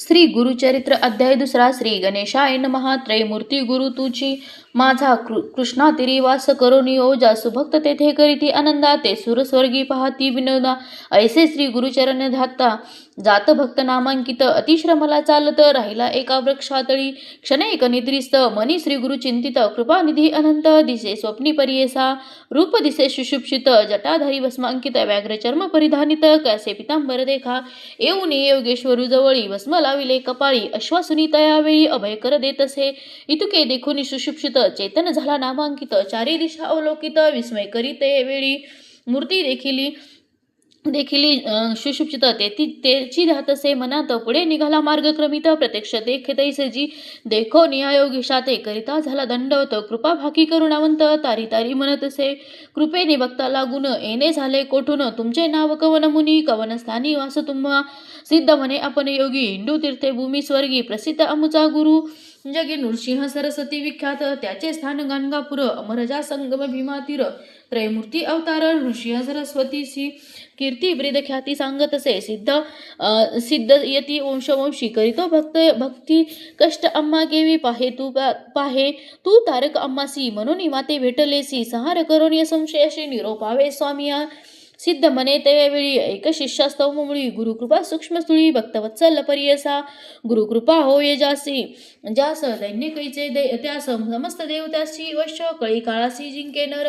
श्री गुरुचरित्र अध्याय दुसरा. श्री गणेशाय नमः. त्रयमूर्ती गुरु तुझी माझा कृष्णातिरी वास करून ओजा सुभक्त तेथे करीती आनंदा ते सुर स्वर्गी पाहती विनोदा. ऐसे श्री गुरुचरण ध्याता जात भक्त नामांकित अतिश्रमला चालत राहिला एका वृक्षातळी क्षणैक निद्रिस्त मनी श्री गुरु चिंतित कृपानिधी अनंत दिसे स्वप्नी परियेसा रूप दिसे सुषुप्षित जटाधारी भस्मांकित व्याघ्र चर्म परिधानित कैसे पितांबर देखा येऊन योगेश्वरू जवळी भस्म लाविले कपाळी अश्वासुनी तयावेळी अभय कर देतसे इतुके देखून सुषुप्षित चेतन झाला नामांकित चारी दिशा अवलोकित विस्मय करीत वेळी मूर्ती देखिली सुषुप्षित तेची ध्यातसे मनात पुढे निघाला मार्ग क्रमित प्रत्यक्ष देखतैसे जी देखो नियायोगिशाते करिता झाला दंडवत कृपा भाकी करुणावंत तारी तारी म्हणतसे कृपेने भक्ता लागून येणे झाले कोठून तुमचे नाव कवन मुनी कवन स्थानी वास तुम्हा सिद्ध म्हणे आपण योगी हिंदू तीर्थे भूमी स्वर्गी प्रसिद्ध अमुचा गुरु जगी नृसिंह सरस्वती विख्यात त्याचे स्थान गाणगापूर अमरजा संगम भीमातीर त्रयमूर्ती अवतार नृसिंह सरस्वतीची कीर्ती ब्रीद ख्याती सांगतसे सिद्ध यती वंशवंशी करीतो भक्ती कष्ट अम्मा केवी पाहे तू तारक अम्मासी म्हणून माते भेटलेसी संहार करून संशयाशी निरोपावे स्वामिया सिद्ध म्हणे त्यावेळी एक शिष्यास्तव मुळी गुरुकृपा सूक्ष्म स्थुळी भक्तवत्सल परियसा गुरुकृपा होय जासी ज्यास दैन्य कैचे त्यास समस्त देव त्यासी वश्य कळी काळासी जिंके नर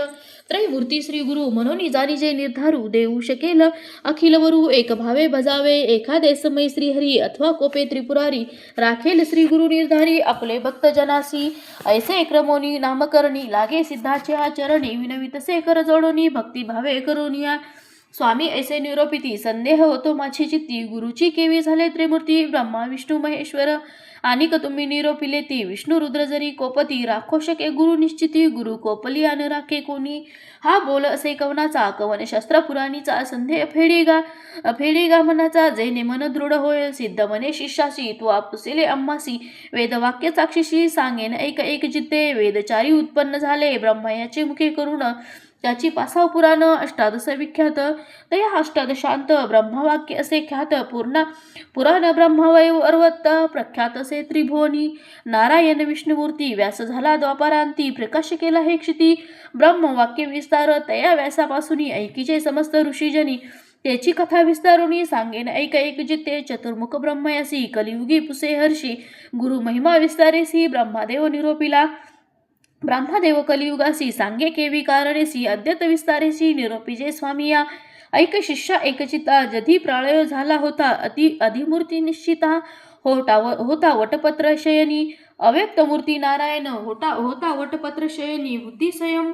त्रयमूर्ती श्री गुरु म्हणून जाणीजे निर्धारू देऊ शकेल अखिल वरू एक भावे भजावे एखादे समय श्रीहरी अथवा कोपे त्रिपुरारी राखेल श्री गुरु निर्धारी आपले भक्त जनासी ऐसे क्रमोनी नामकरणी लागे सिद्धाचे आचरणी विनवितसे कर जोडोनी भक्ती भावे करुनिया स्वामी ऐसे निरोपिती संदेह होतो माझी चित्ती गुरुची केवी झाले त्रिमूर्ती ब्रह्मा विष्णू महेश्वर अनिक तुम्ही निरोपिले ती विष्णू रुद्र जरी कोपती राखो शके गुरु निश्चिती गुरु कोपली अन राखे कोणी हा बोल असे कवनाचा कवन शस्त्र पुराणीचा संदेह फेडीगा मनाचा जेने मन दृढ होय सिद्ध मने शिष्यासी तू आपुसिले अम्मासी वेदवाक्य साक्षीशी सांगेन एक जिते वेदचारी उत्पन्न झाले ब्रह्मा याचे मुखे करून त्याची 5 पुराण अष्टादश विख्यात तया अष्टादशांत ब्रह्मवाक्य असे ख्यात पुराण ब्रह्मवैव अर्वत प्रख्यात असे त्रिभुवनी नारायण विष्णुमूर्ती व्यास झाला द्वापारांती प्रकाश केला हे क्षिती ब्रह्मवाक्य विस्तार तया व्यासापासून ऐकीचे समस्त ऋषीजनी त्याची कथा विस्तारुनी सांगेन एक जिते चतुर्मुख ब्रह्मयासी कलियुगी पुसे हर्षी गुरु महिमा विस्तारेसी ब्रह्मादेव निरोपिला ब्रह्मदेव कलियुगासी सांगे केवी कारणेसी अद्यत विस्तारेसी निरोपीजे स्वामिया ऐक शिष्या एकचिता जधी प्रळय झाला होता अधिमूर्ती निश्चिता होता वटपत्र शयनी अव्यक्त मूर्ती नारायण होता वटपत्र शयनी बुद्धी संयम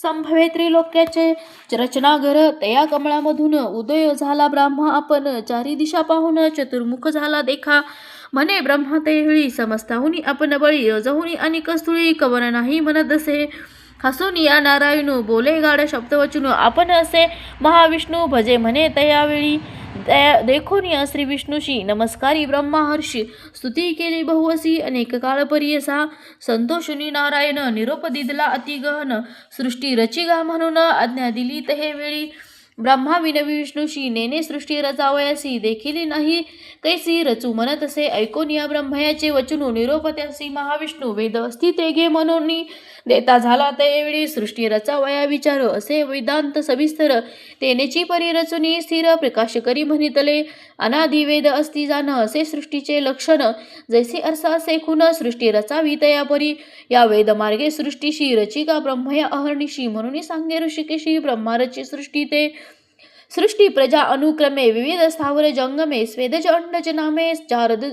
संभवे त्रिलोक्याचे रचना घर तया कमळामधून उदय झाला ब्रह्मा आपण चारी दिशा पाहून चतुर्मुख झाला देखा म्हणे ब्रह्मा तेहळी समस्ताहुनी आपण बळी अजहुनी आणि कस्तुळी कवन नाही म्हणत असे हसून या नारायण बोले गाड शब्द वचून आपण असे महाविष्णू भजे म्हणे तयावेळी देखून या श्री विष्णूशी नमस्कारी ब्रह्मा हर्षी स्तुती केली बहुवसी अनेक काळ परियसा संतोषुनी नारायण निरोप दिदला अतिगहन सृष्टी रचिगा म्हणून आज्ञा दिली तहे वेळी ब्रह्मा विनवी विष्णूशी नेने सृष्टी रचावयासी देखील नाही कैसी रचू म्हणत असे ऐकून या ब्रह्मयाचे वचनू निरोप त्यासी महाविष्णू वेद असती ते घे म्हणून देता झाला त्यावेळी सृष्टी रचावया विचार असे वेदांत सविस्तर तेनेची परी रचुनी स्थिर प्रकाश करी म्हणितले अनादि वेद असती जाण असे सृष्टीचे लक्षण जैसे अर्सा असे खुन सृष्टी रचावी तया परी या वेद मार्गे सृष्टीशी रचिका ब्रह्मया अहर्निशी म्हणून सांगे ऋषिकेशी ब्रह्मा रची सृष्टी ते सृष्टी प्रजा अनुक्रमे विविध स्थावर जंगमे स्वेदज अंडज नामे चारद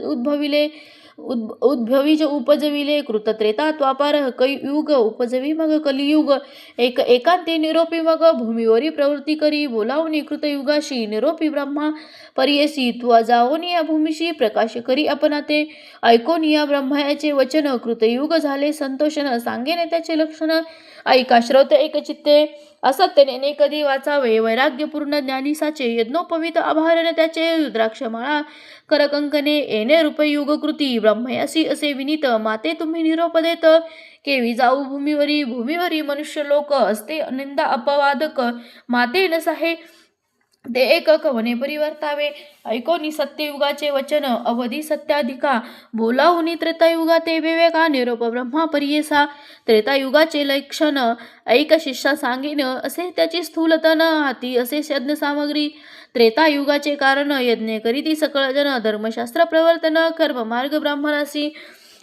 उद्भवीज उपजविले कृतत्रेता त्वापार युग उपजवी मग कलियुग एकांती निरोपी मग भूमीवरी प्रवृत्ती करी बोलावनी कृतयुगाशी निरोपी ब्रह्मा परियसी त्वा जाओनी या भूमीशी प्रकाश करी आपणाते ऐकोन या ब्रह्मयाचे वचन कृतयुग झाले संतोषन सांगेने त्याचे लक्षण ऐका श्रोत एकचित्ते असत्यने कधी वाचावे वैराग्यपूर्ण ज्ञानीसाचे यज्ञोपवित आभारण त्याचे रुद्राक्षमाळा करकंकने येणे रूपयुग कृती ब्रह्मयासी असे विनीत माते तुम्ही निरोप देत केवी जाऊ भूमीवरी मनुष्य लोक असते निंदा अपवादक माते नसाहे ते एक कवने परिवर्तावे ऐकोनी सत्ययुगाचे वचन अवधी सत्याधिका बोलाहुनी त्रेतायुगा ते विवेका निरोप ब्रह्मा परियेसा त्रेतायुगाचे लक्षण ऐक शिष्या सांगेन असे त्याची स्थूलतन हाती असे यज्ञ सामग्री त्रेतायुगाचे कारण यज्ञ करीती सकळ जन धर्मशास्त्र प्रवर्तन कर्म मार्ग ब्राह्मणासी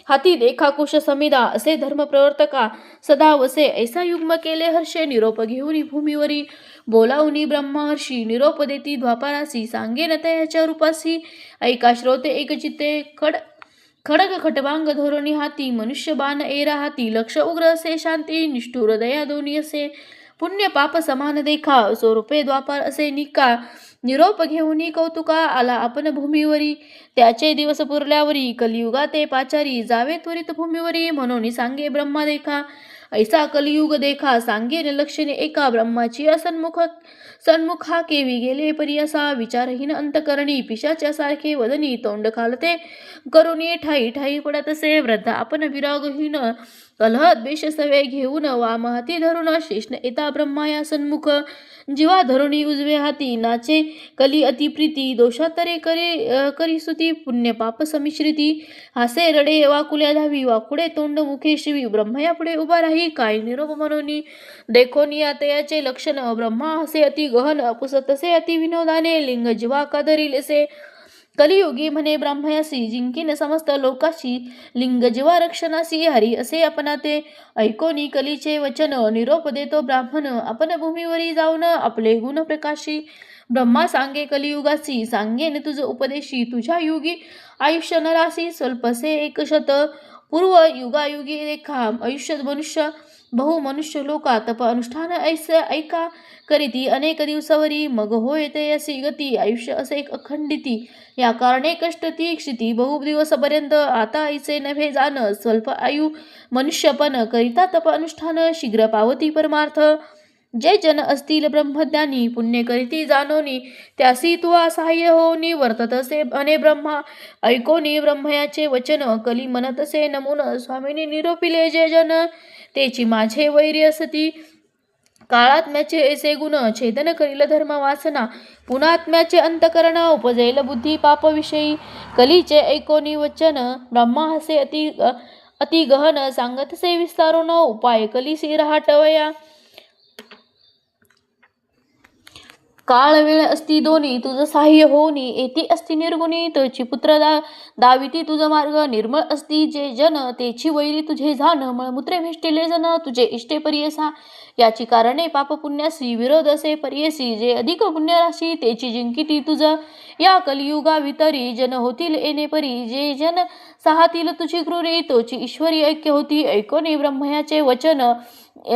हाती देखा कुश समिदा असे धर्म प्रवर्तका सदा वसे ऐसा युग्म केले हर्षे निरोप घेऊनी भूमीवरी बोलावनी ब्रह्महर्षी निरोप देती द्वापारासी सांगेन तयाच्या रूपासी ऐका श्रोते एकचित्ते खडग खटवांग धोरणी हाती मनुष्य बाण एरा हाती लक्ष उग्र असे शांती निष्ठुर दया दोन्ही असे पुण्य पाप समान देखा स्वरूपे द्वापार असे निका निरोप घेऊनी कौतुका आला आपण भूमीवरी त्याचे दिवस पुरल्यावरी कलियुगा ते पाचारी जावे त्वरित भूमीवरी म्हणून सांगे ब्रह्मा देखा ऐसा कलियुग देखा सांगेन लक्षणे एका ब्रह्माची सन्मुखा केवी गेले परी असा विचारहीन अंतकरणी पिशाच्या सारखे वदनी तोंड खालते करुणी ठाई ठाई पडत असे वृद्ध आपण विरागहीन कलह द्वेष सवे घेऊन वाम हाती धरून शेषण येता ब्रह्माया सन्मुख जीवा धरुणी उजवे हाती नाचे कली अतिप्रीती दोषातरे करी सुती पुण्य पाप समिश्रिती हासे रडे वाकुल्या धावी वाकुडे तोंड मुखे शिवी ब्रह्मया पुढे उभा राही काय निरोप मनोनी देखोनी तयाचे लक्षण ब्रह्मा हसे अति गहन पुसतसे अति विनोदाने लिंग जीवा कादरिलेसे कलियुगी म्हणे ब्राह्मयासी जिंकीन समस्त लोकाशी लिंग जीवा रक्षणासी हरी असे आपणाते ऐकोनी कलीचे वचन निरोप देतो ब्राह्मण आपण भूमीवरी जाऊन आपले गुण प्रकाशी ब्रह्मा सांगे कलियुगासी सांगेन तुझ उपदेशी तुझ्या युगी आयुष्य नरासी स्वल्पसे एकशत पूर्व युगायुगी रेखा आयुष्य मनुष्य बहु मनुष्य लोका तप अनुष्ठान ऐका करीती अनेक दिवसावरी मग होय ते अशी गती आयुष्य असे एक अखंडिती या कारणे कष्ट ती क्षिती बहु दिवसपर्यंत आता ऐसे नव्हे जाण स्वल्प आयु मनुष्यपण करिता तप अनुष्ठान शीघ्र पावती परमार्थ जे जन असतील ब्रह्मज्ञानी पुण्य करीती जाणोनी त्यासी तू असहाय्य होनी वर्ततसे अने ब्रह्मा ऐकोनी ब्रह्मयाचे वचन कली म्हणतसे नमून स्वामींनी निरोपिले जे जन तेची माझे वैर्य असती काळात्म्याचे ऐसे गुण छेदन करील धर्म वासना पुनात्म्याचे अंतकरण उपजेल बुद्धी पापविषयी कलीचे ऐकोनी वचन ब्रह्मा हसे अति गहन सांगतसे विस्तारून उपाय कलीसी रहाटवया काळ वेळ असती दोन्ही तुझ सहाय्य होनी येती असती निर्गुणी तुझी पुत्र दाविती तुझ मार्ग निर्मळ असती जे जन तेची वैरी तुझे जाण मळमूत्रे भेष्टिले जन तुझे इष्टे परियसा याची कारणे पाप पुण्यासी विरोध असे परियसी जे अधिक पुण्य राशी तेची जिंकिती तुझ या कलियुगा वितरी जन होतील येणे परी जे जन साहातील तुझी क्रूरी तोची ईश्वरी ऐक्य होती ऐकोनी ब्रह्मयाचे वचन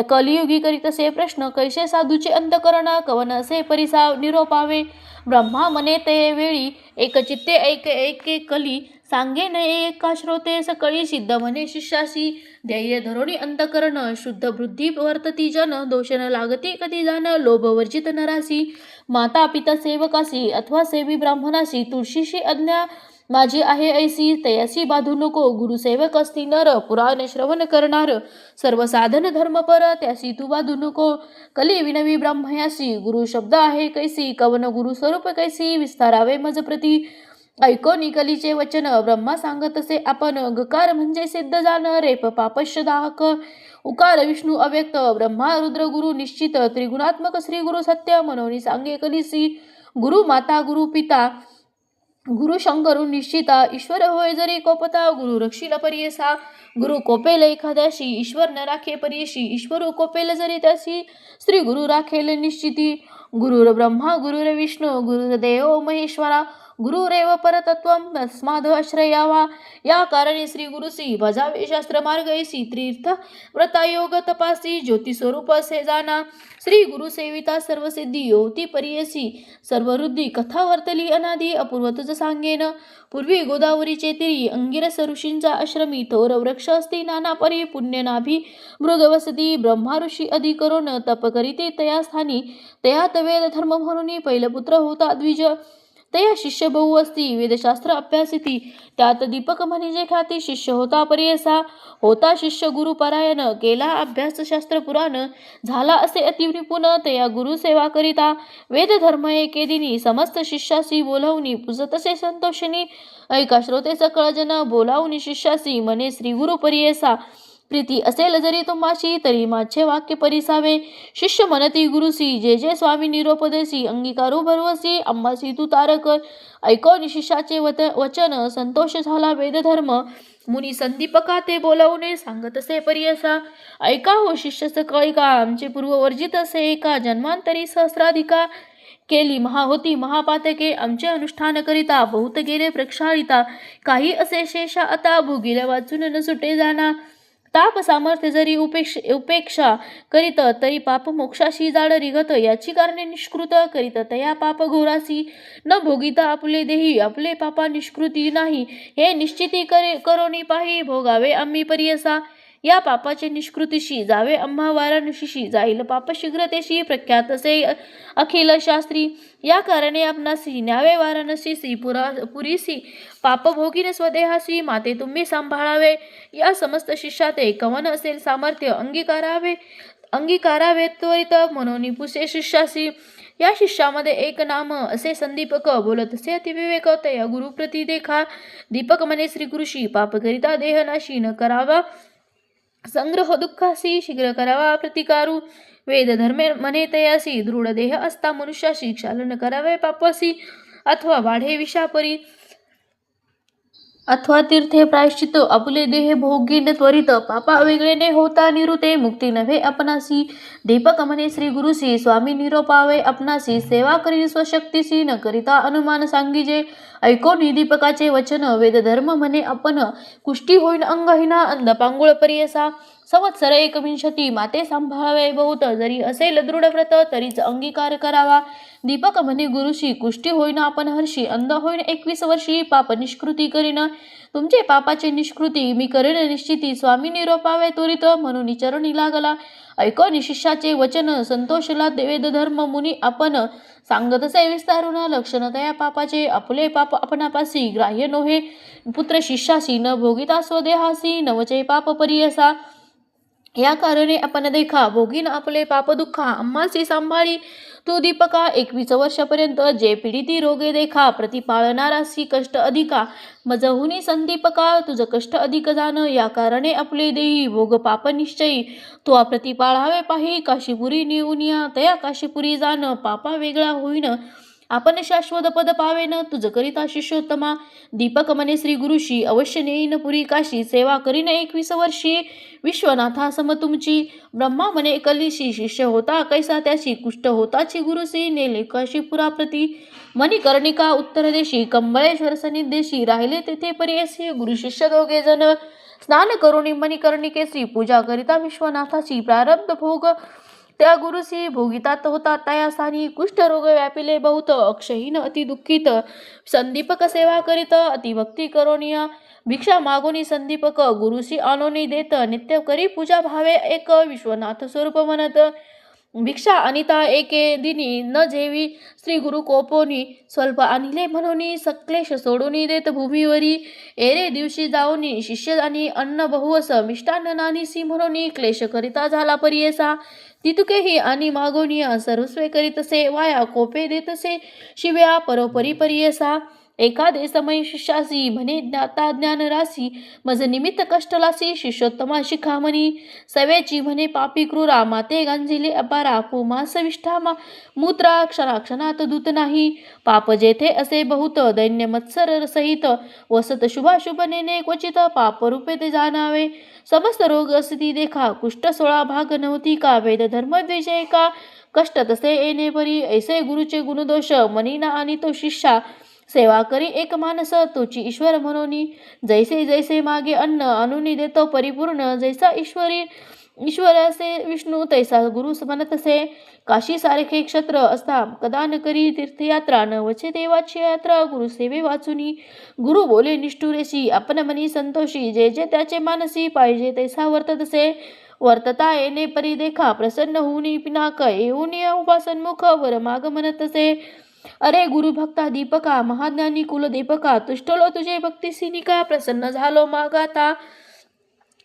कलियुगी करीत असे प्रश्न कैसे साधूचे अंतकरण कवन असे परिसा निरोपावे ब्रह्मा मने ते वेळी एकचित्ते ऐके कली सांगे न एका श्रोते सकळी सिद्ध म्हणे शिष्यासी ध्येय धरोणी अंतकरण शुद्ध बुद्धी वर्तती जन दोष न लागते कधी जाण लोभ वर्जित नरासी माता पिता सेवकासी अथवा सेवी ब्राह्मणासी तुळशीशी आज्ञा माझी आहे ऐसी तयासी बाधू नको गुरुसेवक असती नर पुराण श्रवण करणार सर्व साधन धर्मपर त्यासी तू बाधू नको कली विनवी ब्राह्मयासी गुरु शब्द आहे कैसी कवन गुरु स्वरूप कैसी विस्तारावे मज प्रती ऐकोनी कलीचे वचन ब्रह्मा सांगत असे आपण गकार म्हणजे सिद्ध जाण रेप पापश्य दाहक उकार विष्णू अव्यक्त ब्रह्मा रुद्र गुरु निश्चित त्रिगुणात्मक श्री गुरु सत्य मनोनी सांगे कलिसी गुरु माता गुरु पिता गुरु शंकरू निश्चिता ईश्वर होय जरी कोपता गुरु रक्षील परियसा गुरु कोपेल एखाद्याशी ईश्वर न राखे परियशी ईश्वरू कोपेल जरी त्याशी श्री गुरु राखेल निश्चिती गुरुर ब्रह्मा गुरुर विष्णू गुरुर्देव महेश्वरा गुरुरेव परतत्वम तस्माद आश्रयावा या कारणे श्री गुरुसी भजावे शास्त्र मार्ग ऐसी तीर्थ व्रतायोग तपासी ज्योती स्वरूप असे जाना श्री गुरु सेविता सर्व सिद्धी योती परियसी सर्व वृद्धी कथा वर्तली अनादी अपूर्व तुझ सांगेन पूर्वी गोदावरीचे तिरी अंगिरस ऋषींचा आश्रमी थोर वृक्ष असती नाना परी पुण्य नाभी मृग वसती ब्रह्मा ऋषी आदी करून तप करीते तया स्थानी तयात वेद धर्म म्हणून पहिलपुत्र होता द्विज तया शिष्य बहु असती वेदशास्त्र अभ्यासिती त्यात दीपक म्हणजे ख्याती शिष्य होता परियसा होता शिष्य गुरुपरायण केला अभ्यास शास्त्र पुराण झाला असे अतिनिपुण तया गुरु सेवा करिता वेद धर्म एके दिनी समस्त शिष्यासी बोलावून पूजतसे संतोषिनी ऐका श्रोते सकळ जन बोलावून शिष्यासी म्हणे श्री गुरु परियेसा प्रीती असेल जरी तुम्हाशी तरी माझे वाक्य परिसावे शिष्य म्हणती गुरुसी जे जे स्वामी निरोपदेसी अंगीकारू भरवसी अंबासी तू तारक ऐकून शिष्याचे वचन संतोष झाला वेदधर्म मुनी संदीपका ते बोलावणे सांगत असे परियसा ऐका हो शिष्य सकळिका आमचे पूर्ववर्जित असे एका जन्मांतरी सहस्राधिका केली होती महापातके आमचे अनुष्ठान करिता बहुत गेले प्रक्षाळिता काही असे शेषा आता भोगिल्या वाचून न सुटे जाना ताप सामर्थ्य जरी उपेक्षा करीत तरी पाप मोक्षाशी जाड रिगत याची कारणे निष्कृत करीत तया पाप घोरासी न भोगिता आपले देही आपले पापा निष्कृती नाही हे निश्चिती करोनी पाही भोगावे आम्ही परियसा या पापाचे निष्कृतीशी जावे आम्हा वाराणसीशी जाईल पाप शीघ्रतेशी प्रख्यात असे अखिल शास्त्री या कारणे आपणासी न्यावे वाराणसीसी पुरीसी पाप भोगीने स्वदेहासी माते तुम्ही सांभाळावे या समस्त शिष्याते कवन असेल सामर्थ्य अंगीकारावे त्वरित म्हणून पुसे शिष्यासी या शिष्यामध्ये एक नाम असे संदीपक बोलत असे अतिविवेक तया गुरुप्रती देखा दीपक म्हणे श्री गुरुशी पाप करिता देहनाशी न करावा संग्रह दुःखासी शीघ्र करावा प्रतिकारू वेद धर्मे म्हणे तयासी दृढ देह असता मनुष्याशी क्षालन करावे पापासी अथवा वाढे विषापरी अथवा तीर्थे प्रायश्चित आपुले देह भोगीन त्वरित पापा वेगळे ने होता निरुते मुक्ती नव्हे आपणासी दीपक म्हणे श्री गुरुसी स्वामी निरोपावे आपणासी सेवा करी स्वशक्तीसी न करिता अनुमान सांगिजे ऐकोनी दीपकाचे वचन वेद धर्म म्हणे आपण कुष्टी होईन अंगहीना अंधपांगुळ परियसा संवत्सर 1 माते सांभाळावे बहुत जरी असेल दृढ व्रत तरीच अंगीकार करावा दीपक म्हणे गुरुशी कुष्टी होईन आपण हर्षी अंध होईन 21 वर्षी पाप निष्कृती करीन तुमचे पापाचे निष्कृती मी करीन निश्चिती स्वामी निरोपावे त्वरित म्हणून चरणी लागला ऐकोनी शिष्याचे वचन संतोषला वेद धर्म मुनी आपण सांगत असे विस्तारून लक्षण तया पापाचे आपले पाप आपणापासी ग्राह्य नोहे पुत्र शिष्यासी न भोगिता स्वदेहासी नवचे पाप परियसा या कारणे आपण देखा भोगीन आपले पाप दुःखा आम्हासी सांभाळी तू दीपका 21 वर्षापर्यंत जे पीडिती रोगे देखा प्रतिपाळणारासी कष्ट अधिका मजहुनी संदीपका तुझ कष्ट अधिक जाण या कारणे आपले देही भोग पाप निश्चयी तो प्रतिपाळावे पाही काशीपुरी निउनिया तया काशीपुरी जाण पापा वेगळा होईन आपण शाश्वत पद पावेन तुझ करिता शिष्योत्तमा दीपक म्हणे श्री गुरुशी अवश्य नेईन पुरी काशी सेवा करीन 21 वर्षी विश्वनाथा सम तुमची ब्रह्मा म्हणे कलिशी शिष्य होता कैसा त्याशी कुष्ठ होताची गुरुसी नेले काशीपुरा प्रती मणिकर्णिका उत्तर देशी कंबळेश्वर सनिदेशी राहिले तेथे परियसी गुरु शिष्य दोघे जण स्नान करुणी मणिकर्णिकेसी पूजा करिता विश्वनाथाची प्रारब्ध भोग त्या गुरुसी भोगितात होता तया स्थानी कुष्ठरोग व्यापिले बहुत अक्षहीन अति दुःखित संदीपक सेवा करीत अतिभक्ती करोनिया भिक्षा मागोनी संदीपक गुरुसी आणोनी देत नित्य करी पूजा भावे एक विश्वनाथ स्वरूप म्हणत भिक्षा अनिता एके दिनी न जेवी श्री गुरु कोपोनी स्वल्प आणले म्हणून सक्लेश सोडून देत भूमीवरी एरे दिवशी जाऊनी शिष्य आणि अन्न बहुवस मिष्टान्न नानीसी म्हणून क्लेश करिता झाला परियसा तितुकेही आणि मागोनिया सर्वस्वे करीतसे वाया कोपे देतसे शिव्या परोपरी परियसा एखादे समय शिष्यासी म्हणे ज्ञाता ज्ञान रासी मज निमित्त कष्टलासी शिष्योत्तमा शिखामणी सवेची म्हणे पापी क्रूरा माते गांजिले अपारा पुमास विष्ठामा मूत्रा क्षणाक्षणात दूत नाही पाप जेथे असे बहुत दैन्य मत्सर सहित वसत शुभाशुभ नेने क्वचित पाप रूपे ते जाणावे समस्त रोग असती देखा कुष्ठ 16 भाग नव्हती का वेद धर्म द्विजय का कष्ट तसे येणे परी ऐसे गुरुचे गुणदोष मनीना आणि तो शिष्या सेवा करी एक मानस तोची ईश्वर म्हणून जैसे जैसे मागे अन्न आणून देतो परिपूर्ण जैसा ईश्वर असे विष्णू तैसा गुरु म्हणत असे काशी सारखे क्षत्र असता कदा न करी तीर्थयात्रा न वचे देवाची यात्रा गुरु सेवे वाचुनी गुरु बोले निष्ठुरेशी आपण मनी संतोषी जे जे त्याचे मानसी पाहिजे तैसा वर्तत असे वर्तता येणे परी देखा प्रसन्न होऊनी पिनाक येऊन उपासन्मुख वर माग म्हणत असे अरे गुरुभक्ता दीपका महाज्ञानी कुलदीपका तुष्टलो तुझे भक्तीसी निका प्रसन्न झालो मागाता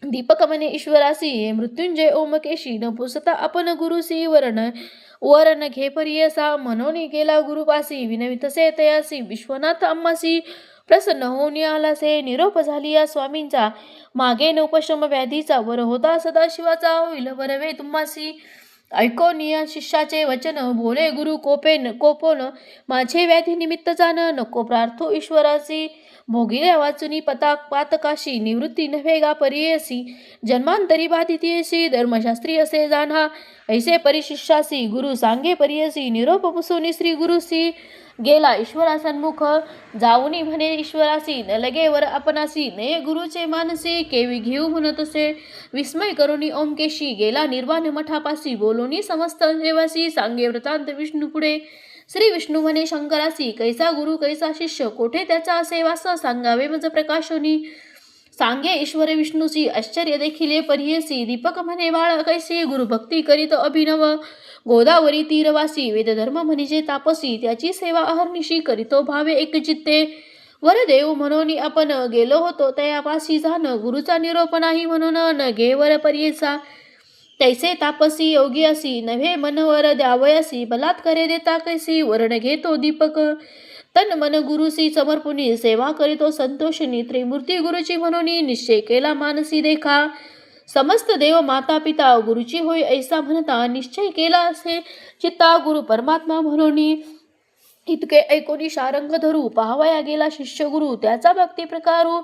दीपक म्हणे ईश्वरासी मृत्युंजय ओमकेशी न पुसता आपण गुरुसी वरण घे परियसा म्हणून गेला गुरुपासी विनवितसे तयासी विश्वनाथ अम्मासी प्रसन्न होऊन आलासे निरोप झाली या स्वामींचा मागे नौपश्रम व्याधीचा वर होता सदाशिवाचा होईल वरवे तुम्हासी ऐकून या शिष्याचे वचन बोले गुरु कोपोन माझे व्याधी निमित्त जाण नको प्रार्थो ईश्वरासी भोगिले वाचुनी पातकाशी निवृत्ती नव्हे गा परियसी जन्मांतरी बाधितीयसी धर्मशास्त्री असे जाणा ऐसे परिशिष्यासी गुरु सांगे परियसी निरोप पुसोनी श्री गुरुसी गेला ईश्वरा सन्मुख जाऊनी म्हणे ईश्वरासी न लगे वर आपणासी ने गुरुचे मानसी केवी घेऊ म्हणतसे विस्मय करुणी ओमकेशी गेला निर्वाण मठापासी बोलोनी समस्त देवासी सांगे वृत्तांत विष्णू पुढे श्री विष्णू म्हणे शंकरासी कैसा गुरु कैसा शिष्य कोठे त्याचा असे वास सांगावे मज प्रकाशोनी सांगे ईश्वर विष्णूसी आश्चर्य देखिले परियसी दीपक म्हणे बाळ कैसी गुरुभक्ती करीत अभिनव गोदावरी तीरवासी वेदधर्म म्हणिजे तापसी त्याची सेवा अहर्निशी करीतो भावे एक चित्ते वरदेव म्हणून आपण गेलो होतो तयापासी जाण गुरुचा निरोप नाही म्हणून न घे वर परियसा तैसे तापसी योगी असी नव्हे मनवर द्यावयासी बलात्कारे देता कैसी वर्ण घेतो दीपक तन मन गुरुसी समर्पुनी सेवा करीतो संतोषिनी त्रिमूर्ती गुरुची म्हणून निश्चय केला मानसी देखा समस्त देव माता पिता गुरुची होय ऐसा म्हणता निश्चय केला असे चित्ता गुरु परमात्मा म्हणून इतके ऐकोनी शारंग धरू पाहावया गेला शिष्य गुरु त्याचा भक्ती प्रकारू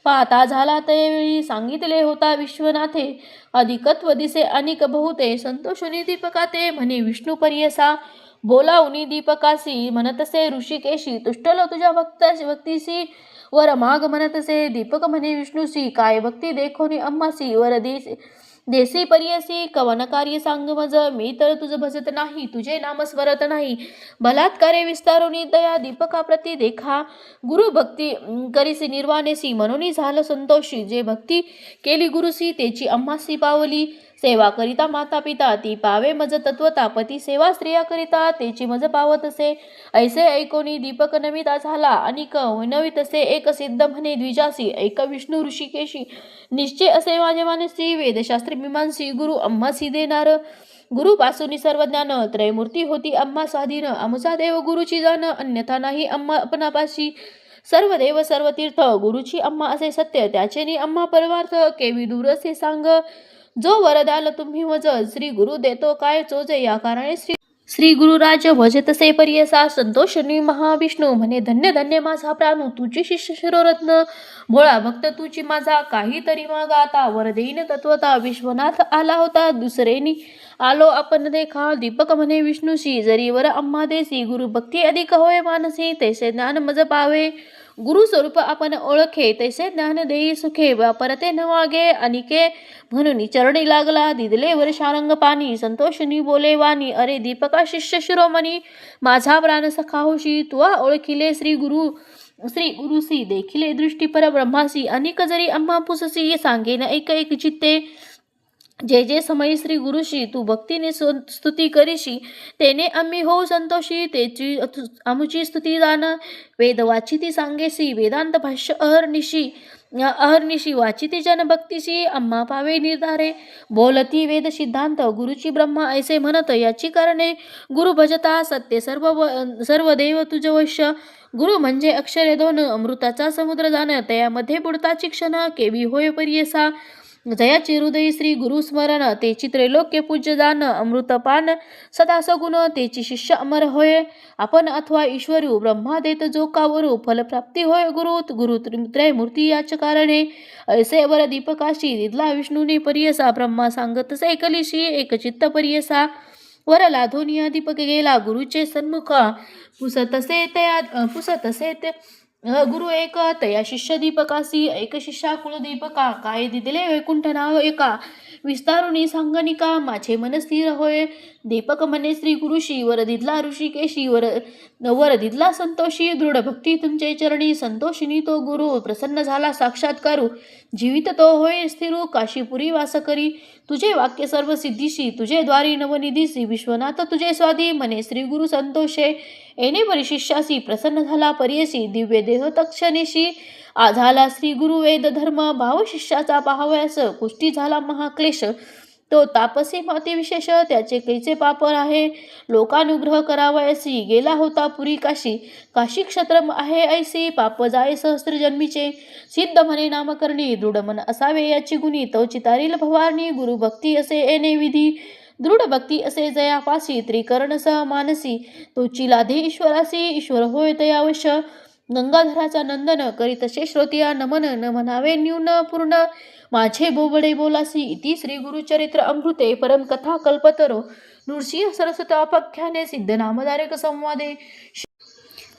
पाहता झाला त्यावेळी सांगितले होता विश्वनाथे अधिकत्व दिसे अनिक बहुते संतोषुनी दीपकाते म्हणे विष्णू परियसा बोलावनी दीपकासी म्हणतसे ऋषिकेशी तुष्टलो तुझ्या भक्तीसी वर माग म्हणतसे दीपक म्हणे विष्णूसी काय भक्ती देखोनी अम्मासी वर देसी परियसी कवन कार्य सांग मज मी तर तुझ भजत नाही तुझे नाम स्वरत नाही बलात्कारे विस्तारोनी दया दीपका प्रती देखा गुरु भक्ती करीसी निर्वाणेसी म्हणून झालं संतोषी जे भक्ती केली गुरुसी तेची अम्मासी पावली सेवा करिता माता पिता ती पावे मज तत्वता पती सेवा स्त्रिया करिता तेची मज पावतसे ऐसे ऐकोनी दीपक नमिता झाला अनिक विनवितसे एक सिद्ध म्हणे द्विजासी ऐक विष्णू ऋषिकेशी निश्चय असे माझे मानसी वेदशास्त्री मीमांसी गुरु अम्मासी देणार गुरु पासून सर्व ज्ञान त्रयमूर्ती होती अम्मा स्वाधीन आमचा देव गुरुची जाण अन्यथा नाही अम्मा आपणापाशी सर्व देव सर्व तीर्थ गुरुची अम्मा असे सत्य त्याचे अम्मा परमार्थ केवी दूर असे सांग जो वरदाल तुम्ही वज श्री गुरु देतो काय चोजे या कारणे श्री गुरुराज भजतसे परियसा संतोषनी महाविष्णू म्हणे धन्य धन्य माझा प्राणू तुझी शिष्य शिरोरत्न भोळा भक्त तुझी माझा काहीतरी मागाता वर देईन तत्वता विश्वनाथ आला होता दुसरेनी आलो आपण देखा दीपक म्हणे विष्णूशी जरी वर अम्मा देसी गुरु भक्ती अधिक होय मानसी तैसे ज्ञान मज पावे गुरु स्वरूप आपण ओळखे तैसे ज्ञान देई सुखे परते न वागे अनिके म्हणून चरणी लागला दिदले वर शारंग पाणी संतोषनी बोले वाणी अरे दीपका शिष्य शिरोमणी माझा प्राण सखा होशी तुवा ओळखिले श्री गुरुसी देखिले दृष्टी पर ब्रह्मासी अनिक जरी अम्मा पुससी सांगेन एक एक चित्ते जे जे समय श्री गुरुशी तू भक्तीने स्तुती करीशी तेने आम्ही होऊ संतोषी तेची आमुची स्तुती जाण वेद वाचिती सांगेसी वेदांत भाष्य अहर्निशी वाचिती जन भक्तीशी आम्हा पावे निर्धारे बोलती वेद सिद्धांत गुरुची ब्रह्मा ऐसे म्हणत याची कारणे गुरु भजता सत्य सर्व देव तुझ वश्य गुरु म्हणजे अक्षरे दोन अमृताचा समुद्र जाण त्यामध्ये बुडताची क्षण केवी होय परियसा जयाची हृदय श्री गुरु स्मरण तेची त्रैलोक्य पूज्य जाण अमृतपान सदा सगुण तेची शिष्य अमर होय आपण अथवा ईश्वरू ब्रह्मा देत जो कावरू फलप्राप्ती होय गुरु त्रयमूर्ती याच कारणे ऐसे वर दीपकाशी दिदला विष्णूने परियसा ब्रह्मा सांगत ऐकलीशी एक चित्त परियसा वर लाधोनिया दीपक गेला गुरुचे सन्मुख पुसतसे ते गुरु एक तया शिष्य दीपकासी एक शिष्या कुल दीपका काय दिदले वैकुंठ नाव एका विस्तारुनी सांगनिका माझे मन स्थिर होय. दीपक म्हणे श्री गुरुशी वरदितला ऋषिकेशी वरदितला संतोषी. दृढ भक्ती तुमचे चरणी संतोषिनी तो गुरु. प्रसन्न झाला साक्षात्कारू जीवित तो होय स्थिरू. काशीपुरी वास करी तुझे वाक्य सर्व सिद्धीशी. तुझे द्वारी नवनिधीसी विश्वनाथ तुझे स्वाधी. म्हणे श्री गुरु संतोषे येणे बरी शिष्यासी. प्रसन्न झाला परियसी दिव्य देह तक्षणीशी. झाला श्री गुरु वेद धर्म भाव शिष्याचा पाहावयास. कुष्टी झाला महाक्लेश तो तापसी माती विशेष. त्याचे कैचे पाप आहे लोकानुग्रह करावयासी. गेला होता पुरी काशी काशी क्षत्र आहे ऐसी. पाप जाय सहस्त्र जन्मीचे सिद्ध म्हणे नामकरणी. दृढ मन असावे याची गुणी तो चितारील भवानी. गुरुभक्ती असे येणे विधी दृढ भक्ती असे जयापासी. त्रिकरण सह मानसी तोची लाधे ईश्वरासी. ईश्वर होय तयावश गंगाधराचा नंदन. करी तसे श्रोतिया नमन न म्हणावे न्यून पूर्ण. माझे बोबडे बोलासी इति श्री गुरुचरित्र अमृते परम कथा कल्पतरो. नृसिंह सरस्वत आख्याने सिद्ध नामधारक संवादे.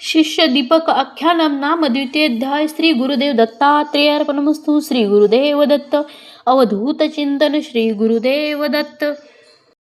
शिष्य दीपक आख्यानम नाम द्वितीयोध्याय. श्री गुरुदेव दत्तात्रेयार्पणमस्तु. श्री गुरुदेव दत्त. अवधूत चिंतन. श्री गुरुदेव दत्त.